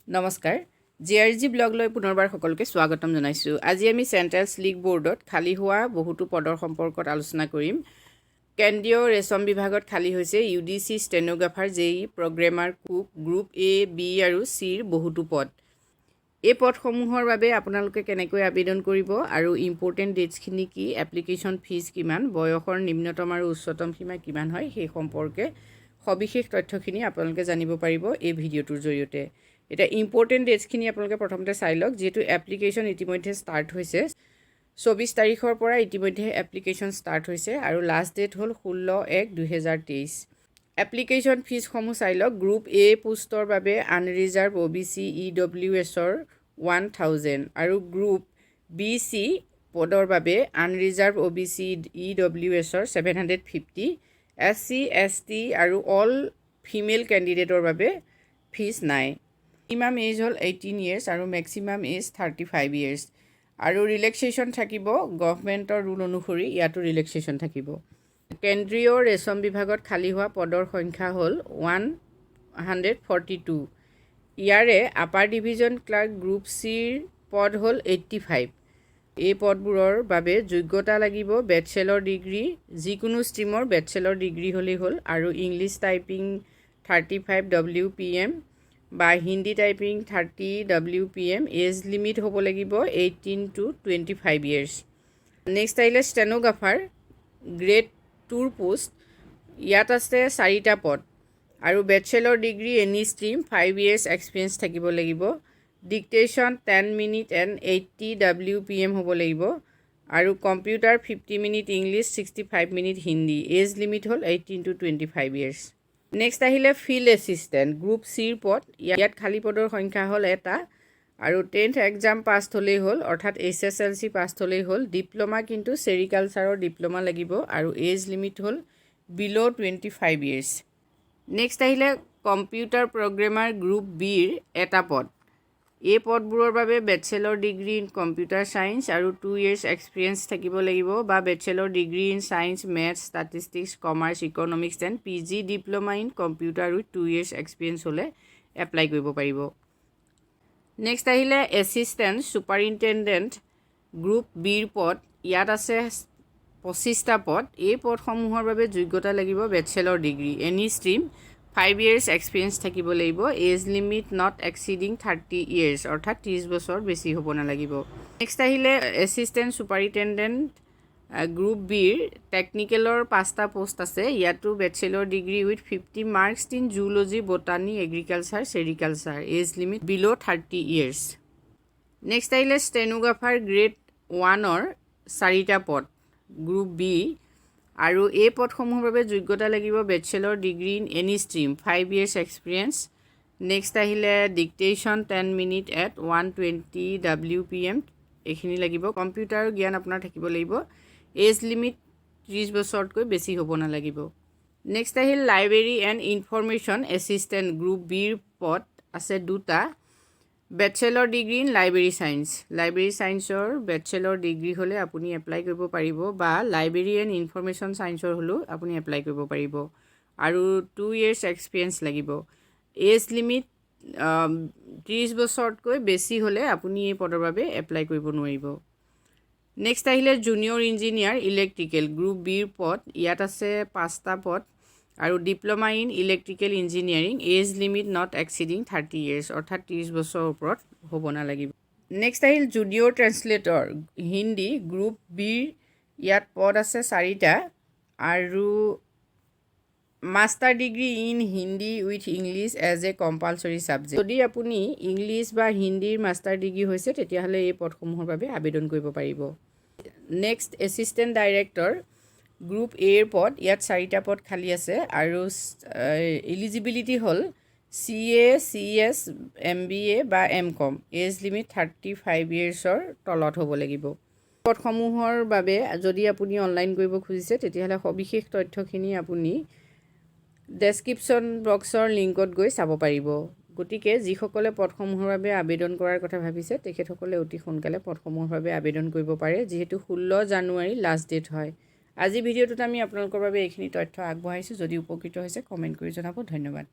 নমস্কাৰ জিআৰজি ব্লগ লৈ পুনৰবাৰ সকলোকে স্বাগতম জনাইছোঁ। আজি আমি চেণ্ট্ৰেল স্লিক বোৰ্ডত খালী হোৱা বহুতো পদৰ সম্পৰ্কত আলোচনা কৰিম। কেন্দ্ৰীয় ৰেচম বিভাগত খালী হৈছে UDC stenographer JE programmer cook group A, B আৰু Cৰ বহুতো পদ। এই পদসমূহৰ বাবে আপোনালোকে কেনেকৈ আবেদন কৰিব আৰু ইম্পৰ্টেণ্ট ডেটছখিনি কি, এপ্লিকেশ্যন ফিজ কিমান, বয়সৰ নিম্নতম আৰু উচ্চতম সীমা কিমান হয় সেই সম্পৰ্কে সবিশেষ তথ্যখিনি আপোনালোকে জানিব পাৰিব এই ভিডিঅ'টোৰ জৰিয়তে। এতিয়া ইম্পৰ্টেণ্ট ডেটছখিনি আপোনালোকে প্ৰথমতে চাই লওক। যিহেতু এপ্লিকেশ্যন ইতিমধ্যে ষ্টাৰ্ট হৈছে, 24 তাৰিখৰ পৰা ইতিমধ্যে এপ্লিকেশ্যন ষ্টাৰ্ট হৈছে আৰু লাষ্ট ডেট হ'ল 16/1/2023। এপ্লিকেশ্যন ফিজসমূহ চাই লওক। গ্ৰুপ A পোষ্টৰ বাবে আনৰিজাৰ্ভ OBC EWSৰ 1000 আৰু গ্ৰুপ BC পদৰ বাবে আনৰিজাৰ্ভ OBC EWSৰ 750, SC ST আৰু অল ফিমেল কেণ্ডিডেটৰ বাবে ফিজ নাই। মিনিমাম এজ হ'ল 18 years আৰু মেক্সিমাম এজ 35 years আৰু ৰিলেক্সেশ্যন থাকিব গভৰ্ণমেণ্টৰ ৰুল অনুসৰি ইয়াতো ৰিলেক্সেশ্যন থাকিব। কেন্দ্ৰীয় ৰেচম বিভাগত খালী হোৱা পদৰ সংখ্যা হ'ল 142। ইয়াৰে আপাৰ ডিভিজন ক্লাৰ্ক গ্ৰুপ Cৰ পদ হ'ল 85। এই পদবোৰৰ বাবে যোগ্যতা লাগিব বেচেলৰ ডিগ্ৰী, যিকোনো ষ্ট্ৰীমৰ বেচেলৰ ডিগ্ৰী হ'লেই হ'ল আৰু ইংলিছ টাইপিং 35 WPM বা Hindi typing 30 WPM। Age limit হ'ব লাগিব 18 to 25 years। নেক্সট আহিলে ষ্টেনোগ্ৰাফাৰ গ্ৰেড 2ৰ পোষ্ট। ইয়াত আছে 4টা পদ আৰু bachelor degree any stream 5 years experience থাকিব লাগিব। ডিক্টেশ্যন 10 minute and 80 WPM হ'ব লাগিব আৰু computer 50 minute English 65 minute Hindi. Age limit হ'ল 18 to 25 years। নেক্সট আহিলে ফিল্ড এছিষ্টেণ্ট গ্ৰুপ Cৰ পদ। ইয়াত খালী পদৰ সংখ্যা হ'ল 1টা আৰু 10th এক্সাম পাছ হ'লেই হ'ল, অৰ্থাৎ HSLC পাছ হ'লেই হ'ল। ডিপ্ল'মা কিন্তু চেৰিকালচাৰৰ ডিপ্ল'মা লাগিব আৰু এজ লিমিট হ'ল বিল' 25 years। নেক্সট আহিলে কম্পিউটাৰ প্ৰগ্ৰেমাৰ গ্ৰুপ Bৰ 1টা পদ। এই পদবোৰৰ বাবে bachelor degree in computer science আৰু 2 years এক্সপিৰিয়েঞ্চ থাকিব লাগিব বা bachelor degree in science, maths, statistics, commerce, economics and PG diploma in computer with 2 years experience হ'লে এপ্লাই কৰিব পাৰিব। নেক্সট আহিলে এছিষ্টেণ্ট ছুপাৰিণ্টেণ্ডেণ্ট গ্ৰুপ Bৰ পদ। ইয়াত আছে 25টা পদ। এই পদসমূহৰ বাবে যোগ্যতা লাগিব bachelor degree any stream, 5 years experience থাকিব লাগিব। Age limit not exceeding 30 years, অৰ্থাৎ 30 বছৰ বেছি হ'ব নালাগিব। নেক্সট আহিলে এছিষ্টেণ্ট ছুপাৰিণ্টেণ্ডেণ্ট গ্ৰুপ Bৰ টেকনিকেলৰ 5টা পোষ্ট আছে। ইয়াতো bachelor degree with 50 marks in zoology, botany, agriculture, sericulture. Age limit below' 30 years। Next আহিলে ষ্টেনোগ্ৰাফাৰ গ্ৰেড 1ৰ 4টা পদ গ্ৰুপ B আৰু এই পদসমূহৰ বাবে যোগ্যতা লাগিব bachelor degree in any stream, 5 years experience. Next আহিলে ডিক্টেশ্যন 10 minute at 120 WPM এইখিনি লাগিব। কম্পিউটাৰৰ জ্ঞান আপোনাৰ থাকিব লাগিব। এজ লিমিট 30 বছৰতকৈ বেছি হ'ব নালাগিব। নেক্সট আহিল library and information assistant group Bৰ পদ আছে 2টা। Bachelor degree in library science. Library ছায়েন্সৰ বেচেলৰ ডিগ্ৰী হ'লে আপুনি এপ্লাই কৰিব পাৰিব বা লাইব্ৰেৰী এণ্ড ইনফৰমেশ্যন ছায়েন্সৰ হ'লেও আপুনি এপ্লাই কৰিব পাৰিব আৰু 2 years এক্সপিৰিয়েঞ্চ লাগিব। এজ লিমিট 30 বছৰতকৈ বেছি হ'লে আপুনি এই পদৰ বাবে এপ্লাই কৰিব নোৱাৰিব। নেক্সট আহিলে জুনিয়ৰ ইঞ্জিনিয়াৰ ইলেক্ট্ৰিকেল গ্ৰুপ Bৰ পদ। ইয়াত আছে 5টা পদ আৰু diploma in electrical engineering. Age limit not exceeding 30 years, অৰ্থাৎ 30 বছৰৰ ওপৰত হ'ব নালাগিব। নেক্সট আহিল জুনিয়ৰ ট্ৰেঞ্চলেটৰ হিন্দী গ্ৰুপ Bৰ। ইয়াত পদ আছে 4টা আৰু master degree in Hindi with English as a compulsory subject. যদি আপুনি ইংলিছ বা হিন্দীৰ মাষ্টাৰ ডিগ্ৰী হৈছে তেতিয়াহ'লে এই পদসমূহৰ বাবে আবেদন কৰিব পাৰিব। নেক্সট এছিষ্টেণ্ট ডাইৰেক্টৰ গ্ৰুপ Aৰ পদ। ইয়াত 4টা পদ খালী আছে আৰু এলিজিবিলিটি হ'ল CA, CS, MBA বা MCom। এজ লিমিট 35 yearsৰ তলত হ'ব লাগিব। পদসমূহৰ বাবে যদি আপুনি অনলাইন কৰিব খুজিছে তেতিয়াহ'লে সবিশেষ তথ্যখিনি আপুনি ডেছক্ৰিপশ্যন বক্সৰ লিংকত গৈ চাব পাৰিব। গতিকে যিসকলে পদসমূহৰ বাবে আবেদন কৰাৰ কথা ভাবিছে তেখেতসকলে অতি সোনকালে পদসমূহৰ বাবে আবেদন কৰিব পাৰে, যিহেতু 16 জানুৱাৰী লাষ্ট ডেট হয়। আজি ভিডিঅ'টোত আমি আপোনালোকৰ বাবে এইখিনি তথ্য আগবঢ়াইছোঁ। যদি উপকৃত হৈছে কমেণ্ট কৰি জনাব। ধন্যবাদ।